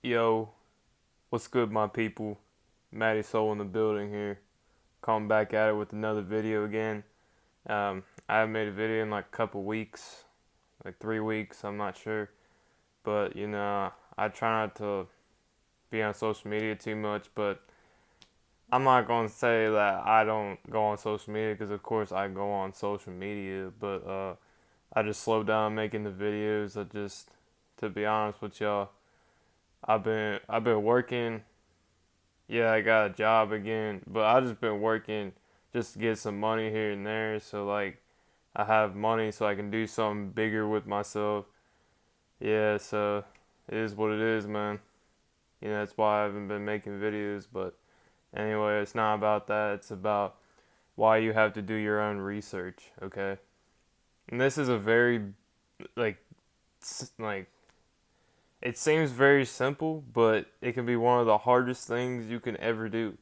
Yo, what's good, my people? Matty Soul in the building here. Coming back at it with another video again. I haven't made a video in like a couple weeks, like 3 weeks, I'm not sure. But, I try not to be on social media too much, but I'm not going to say that I don't go on social media because, of course, I go on social media, but I just slowed down making the videos. To be honest with y'all, I've been working. Yeah, I got a job again, but I just been working just to get some money here and there. So like, I have money so I can do something bigger with myself. Yeah, so it is what it is, man. That's why I haven't been making videos. But anyway, it's not about that. It's about why you have to do your own research. Okay, and this is a very like like it seems very simple, but it can be one of the hardest things you can ever do.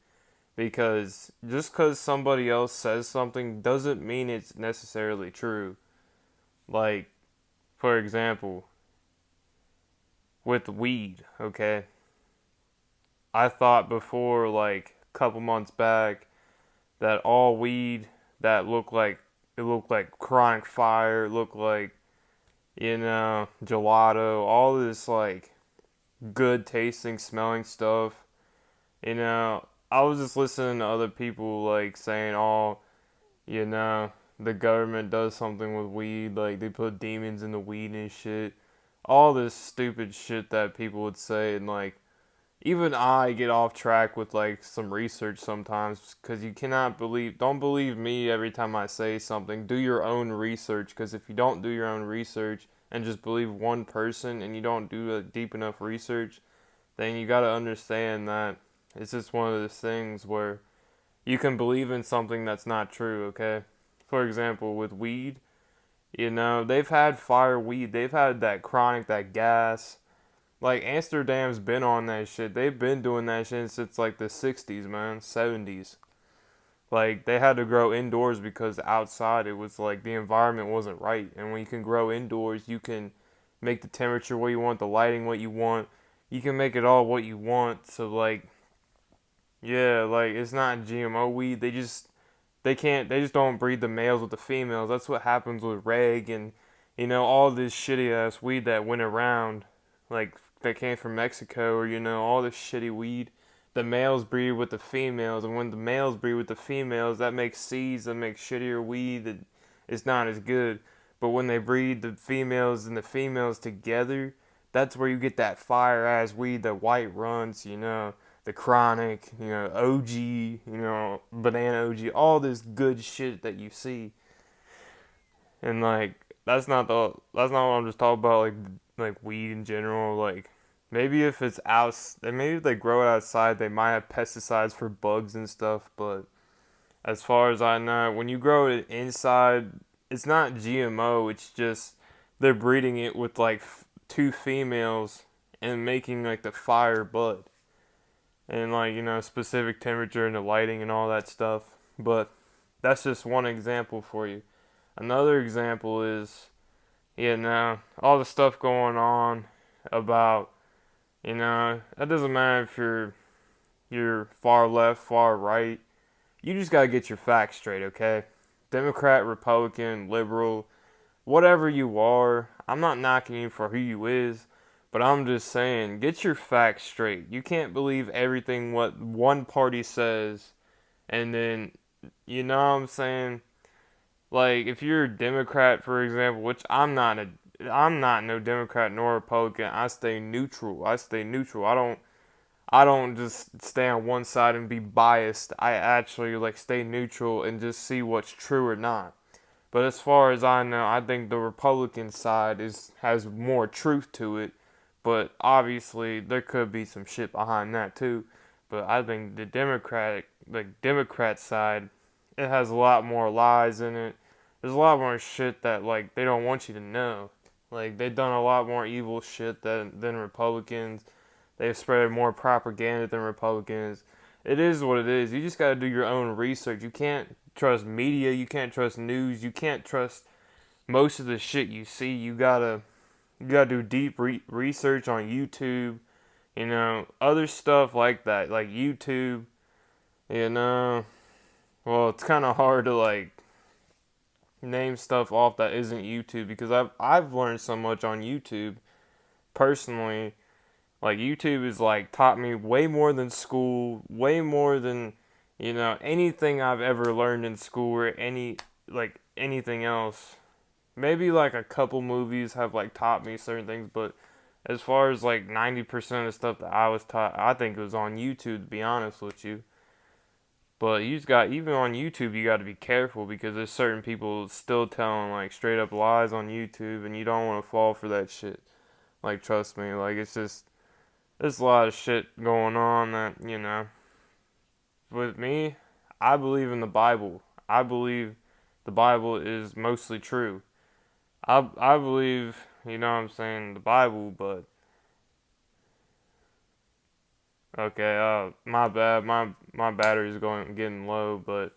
Because just because somebody else says something doesn't mean it's necessarily true. Like, for example, with weed, okay? I thought before, like, a couple months back, that all weed that looked like chronic fire, looked like, gelato, all this, like, good tasting, smelling stuff. I was just listening to other people, like, saying, oh, you know, the government does something with weed, like they put demons in the weed and shit. All this stupid shit that people would say, and like, even I get off track with like some research sometimes because you cannot don't believe me every time I say something. Do your own research because if you don't do your own research and just believe one person and you don't do a deep enough research, then you gotta understand that it's just one of those things where you can believe in something that's not true, okay? For example, with weed, they've had fire weed, they've had that chronic, that gas. Like, Amsterdam's been on that shit. They've been doing that shit since like the 60s, man, 70s. Like, they had to grow indoors because outside it was like the environment wasn't right. And when you can grow indoors, you can make the temperature what you want, the lighting what you want. You can make it all what you want. So, like, yeah, like, it's not GMO weed. They just don't breed the males with the females. That's what happens with reg and all this shitty ass weed that went around, like that came from Mexico, or all this shitty weed. The males breed with the females, and when the males breed with the females, that makes seeds that make shittier weed that is not as good. But when they breed the females and the females together, that's where you get that fire ass weed that white runs, the chronic, OG, banana OG, all this good shit that you see. And like that's not what I'm just talking about, like weed in general. Like, maybe if it's out, maybe if they grow it outside, they might have pesticides for bugs and stuff, but as far as I know, when you grow it inside, it's not GMO, it's just they're breeding it with like two females and making like the fire bud and like specific temperature and the lighting and all that stuff. But that's just one example for you. Another example is all the stuff going on about it doesn't matter if you're far left, far right. You just gotta get your facts straight, okay? Democrat, Republican, liberal, whatever you are. I'm not knocking you for who you is, but I'm just saying, get your facts straight. You can't believe everything what one party says, and then, you know what I'm saying? Like, if you're a Democrat, for example, which I'm not no Democrat nor Republican. I stay neutral. I don't just stay on one side and be biased. I actually like stay neutral and just see what's true or not. But as far as I know, I think the Republican side has more truth to it. But obviously, there could be some shit behind that too. But I think the Democrat side, it has a lot more lies in it. There's a lot more shit that like they don't want you to know. Like, they've done a lot more evil shit than Republicans. They've spread more propaganda than Republicans. It is what it is. You just gotta do your own research. You can't trust media. You can't trust news. You can't trust most of the shit you see. You gotta do deep research on YouTube. Other stuff like that, like YouTube, you know. Well, it's kind of hard to like name stuff off that isn't YouTube because I've learned so much on YouTube personally. Like YouTube is like taught me way more than school, way more than anything I've ever learned in school or anything else. Maybe like a couple movies have like taught me certain things, but as far as like 90% of stuff that I was taught, I think it was on YouTube to be honest with you. But you just got even on YouTube, you got to be careful because there's certain people still telling like straight up lies on YouTube, and you don't want to fall for that shit. Like trust me, like it's just there's a lot of shit going on that With me, I believe in the Bible. I believe the Bible is mostly true. I believe what I'm saying the Bible, but okay, my bad, my battery's getting low, but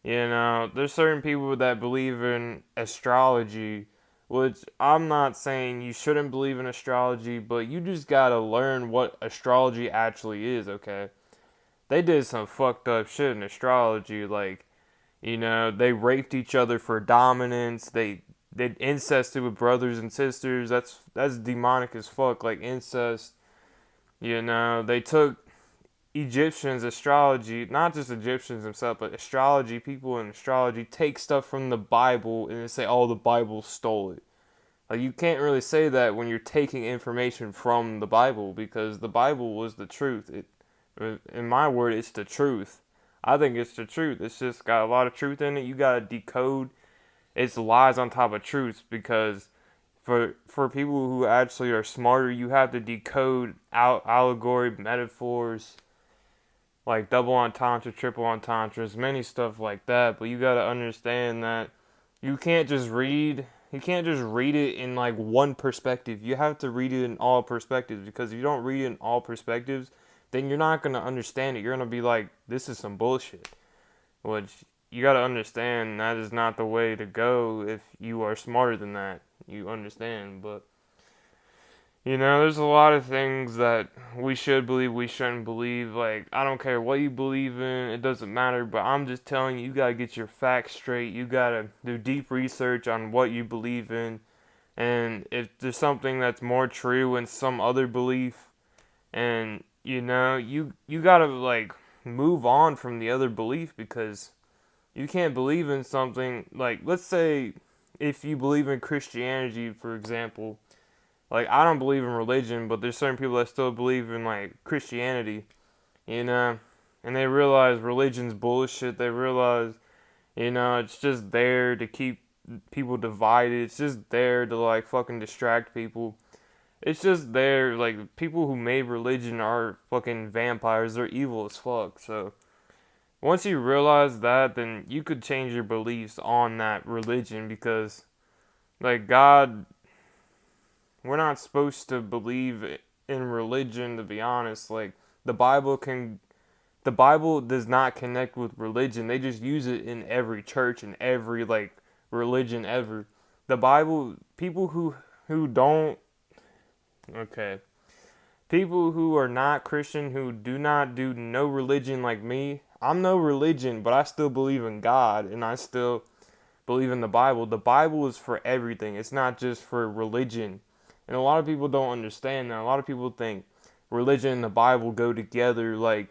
there's certain people that believe in astrology, which I'm not saying you shouldn't believe in astrology, but you just gotta learn what astrology actually is, okay? They did some fucked up shit in astrology, like, they raped each other for dominance, they incested with brothers and sisters, that's demonic as fuck, like incest, they took Egyptians, astrology, not just Egyptians themselves, but astrology, people in astrology take stuff from the Bible and they say, oh, the Bible stole it. Like, you can't really say that when you're taking information from the Bible because the Bible was the truth. In my word, it's the truth. I think it's the truth. It's just got a lot of truth in it. You gotta decode its lies on top of truths because for people who actually are smarter, you have to decode allegory, metaphors, like double entendre, triple entendres, many stuff like that. But you gotta understand that you can't just read. You can't just read it in like one perspective. You have to read it in all perspectives because if you don't read it in all perspectives, then you're not gonna understand it. You're gonna be like, this is some bullshit. Which you gotta understand that is not the way to go if you are smarter than that. You understand, but there's a lot of things that we should believe, we shouldn't believe. Like, I don't care what you believe in, it doesn't matter, but I'm just telling you, you gotta get your facts straight. You gotta do deep research on what you believe in. And if there's something that's more true in some other belief, and you gotta like move on from the other belief because you can't believe in something like, let's say, if you believe in Christianity, for example. Like, I don't believe in religion, but there's certain people that still believe in, like, Christianity, you know? And they realize religion's bullshit. They realize, it's just there to keep people divided. It's just there to, like, fucking distract people. It's just there, like, people who made religion are fucking vampires. They're evil as fuck. So, once you realize that, then you could change your beliefs on that religion because, like, God, we're not supposed to believe in religion, to be honest. Like, the Bible does not connect with religion. They just use it in every church and every like religion ever. The Bible, people who don't, okay, people who are not Christian, who do not do no religion like me. I'm no religion, but I still believe in God and I still believe in the Bible. The Bible is for everything. It's not just for religion. And a lot of people don't understand that. A lot of people think religion and the Bible go together, like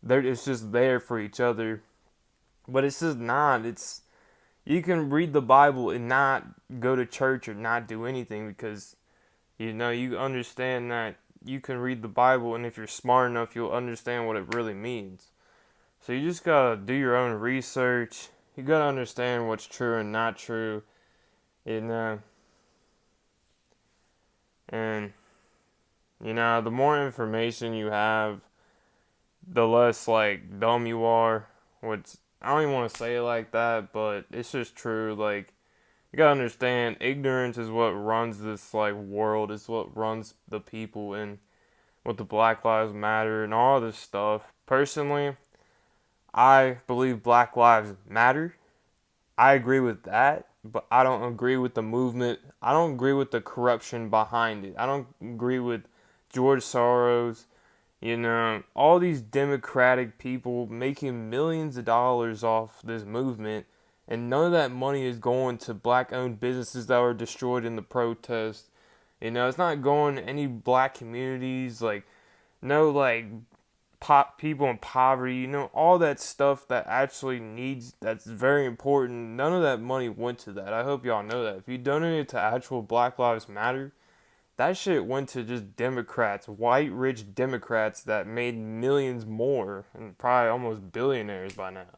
it's just there for each other. But it's just not. You can read the Bible and not go to church or not do anything because you understand that you can read the Bible, and if you're smart enough, you'll understand what it really means. So you just gotta do your own research. You gotta understand what's true and not true. And and the more information you have, the less like dumb you are. Which I don't even want to say it like that, but it's just true. Like, you gotta understand, ignorance is what runs this like world. It's what runs the people, and with the Black Lives Matter and all this stuff. Personally, I believe Black Lives Matter. I agree with that, but I don't agree with the movement. I don't agree with the corruption behind it. I don't agree with George Soros, all these Democratic people making millions of dollars off this movement, and none of that money is going to black-owned businesses that were destroyed in the protest. It's not going to any black communities, like, no, like, people in poverty, all that stuff that actually that's very important. None of that money went to that. I hope y'all know that. If you donated to actual Black Lives Matter, that shit went to just Democrats, white rich Democrats that made millions more and probably almost billionaires by now.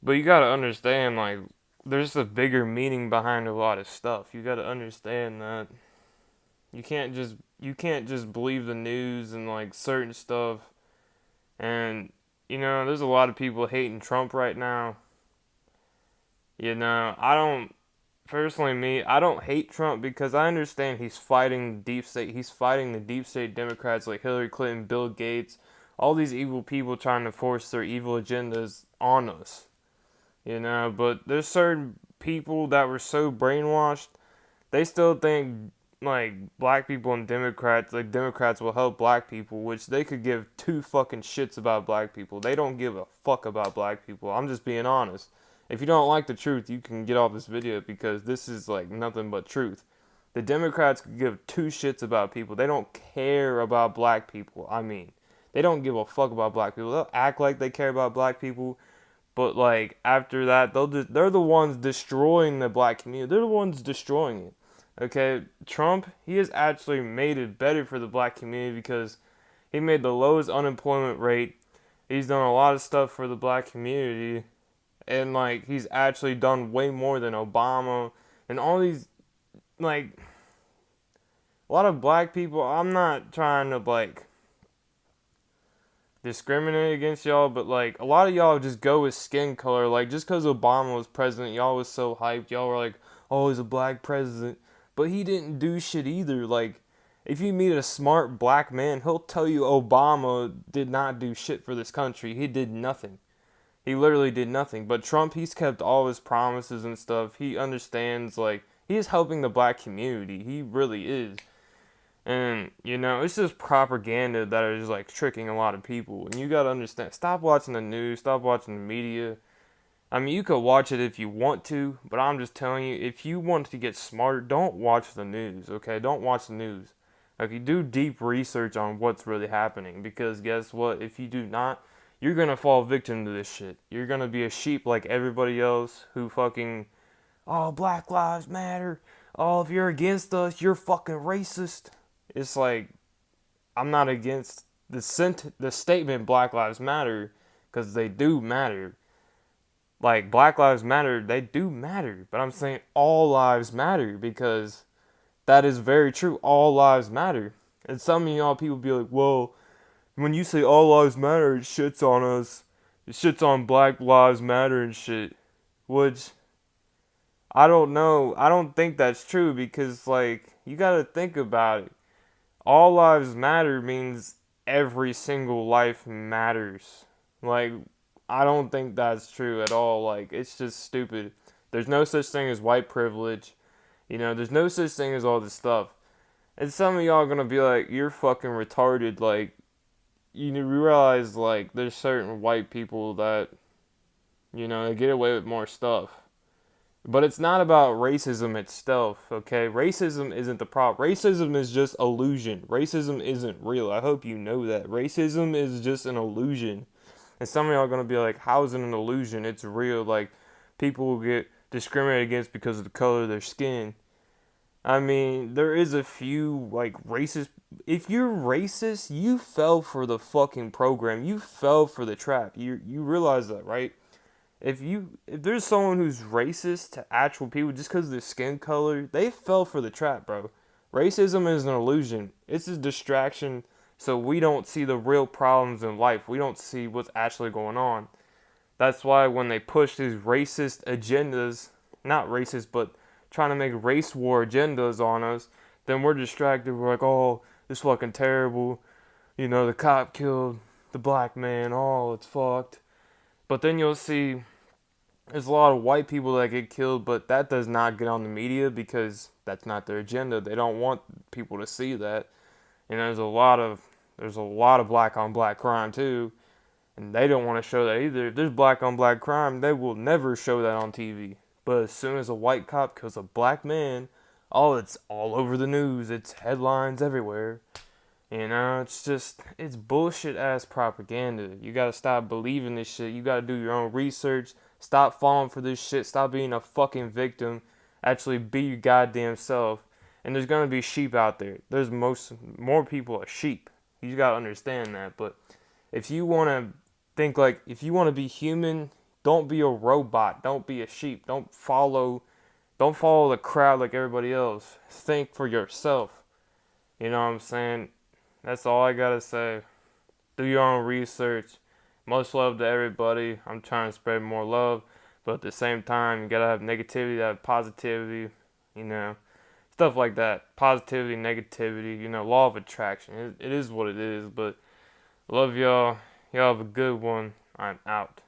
But you gotta understand, like, there's a bigger meaning behind a lot of stuff. You gotta understand that you can't just believe the news and like certain stuff. And there's a lot of people hating Trump right now. I don't personally I don't hate Trump because I understand he's fighting deep state. He's fighting the deep state Democrats like Hillary Clinton, Bill Gates, all these evil people trying to force their evil agendas on us. But there's certain people that were so brainwashed, they still think like black people and Democrats will help black people, which they could give two fucking shits about black people. They don't give a fuck about black people. I'm just being honest. If you don't like the truth, you can get off this video because this is like nothing but truth. The Democrats could give two shits about people. They don't care about black people. They don't give a fuck about black people. They'll act like they care about black people, but like after that, they're the ones destroying the black community. They're the ones destroying it. Okay, Trump, he has actually made it better for the black community because he made the lowest unemployment rate. He's done a lot of stuff for the black community. And, like, he's actually done way more than Obama. And all these, like, a lot of black people, I'm not trying to, like, discriminate against y'all, but, like, a lot of y'all just go with skin color. Like, just because Obama was president, y'all was so hyped. Y'all were like, oh, he's a black president. But he didn't do shit either. Like, if you meet a smart black man, he'll tell you Obama did not do shit for this country. He did nothing. He literally did nothing. But Trump, he's kept all his promises and stuff. He understands, like, he is helping the black community. He really is. And, it's just propaganda that is, like, tricking a lot of people. And you gotta understand, stop watching the news, stop watching the media. You could watch it if you want to, but I'm just telling you, if you want to get smarter, don't watch the news, okay? Don't watch the news. Like, you do deep research on what's really happening, because guess what? If you do not, you're gonna fall victim to this shit. You're gonna be a sheep like everybody else who fucking, oh, Black Lives Matter. Oh, if you're against us, you're fucking racist. It's like, I'm not against the statement Black Lives Matter, because they do matter. Like, Black Lives Matter, they do matter. But I'm saying all lives matter, because that is very true. All lives matter. And some of y'all people be like, well, when you say all lives matter, it shits on us. It shits on Black Lives Matter and shit. Which, I don't know. I don't think that's true because, like, you gotta think about it. All lives matter means every single life matters. Like, I don't think that's true at all. Like, it's just stupid. There's no such thing as white privilege. There's no such thing as all this stuff. And some of y'all are gonna be like, you're fucking retarded. Like, you realize, like, there's certain white people that, they get away with more stuff. But it's not about racism itself, okay? Racism isn't the problem. Racism is just illusion. Racism isn't real. I hope you know that. Racism is just an illusion. And some of y'all are going to be like, how is it an illusion? It's real. Like, people will get discriminated against because of the color of their skin. There is a few, like, racist. If you're racist, you fell for the fucking program. You fell for the trap. You realize that, right? If there's someone who's racist to actual people just because of their skin color, they fell for the trap, bro. Racism is an illusion. It's a distraction so we don't see the real problems in life. We don't see what's actually going on. That's why when they push these racist agendas, not racist, but trying to make race war agendas on us, then we're distracted. We're like, oh, it's fucking terrible. The cop killed the black man. Oh, it's fucked. But then you'll see there's a lot of white people that get killed, but that does not get on the media because that's not their agenda. They don't want people to see that. And there's a lot of black on black crime too, and they don't want to show that either. If there's black on black crime, they will never show that on TV. But as soon as a white cop kills a black man, it's all over the news. It's headlines everywhere. It's bullshit ass propaganda. You gotta stop believing this shit. You gotta do your own research. Stop falling for this shit. Stop being a fucking victim. Actually be your goddamn self. And there's gonna be sheep out there. There's more people are sheep. You gotta understand that. But if you wanna if you wanna be human, don't be a robot. Don't be a sheep. Don't follow the crowd like everybody else. Think for yourself. You know what I'm saying? That's all I gotta say. Do your own research. Much love to everybody. I'm trying to spread more love, but at the same time, you gotta have negativity, you gotta have positivity, you know, stuff like that. Positivity, negativity, law of attraction. It is what it is, but love y'all. Y'all have a good one. I'm out.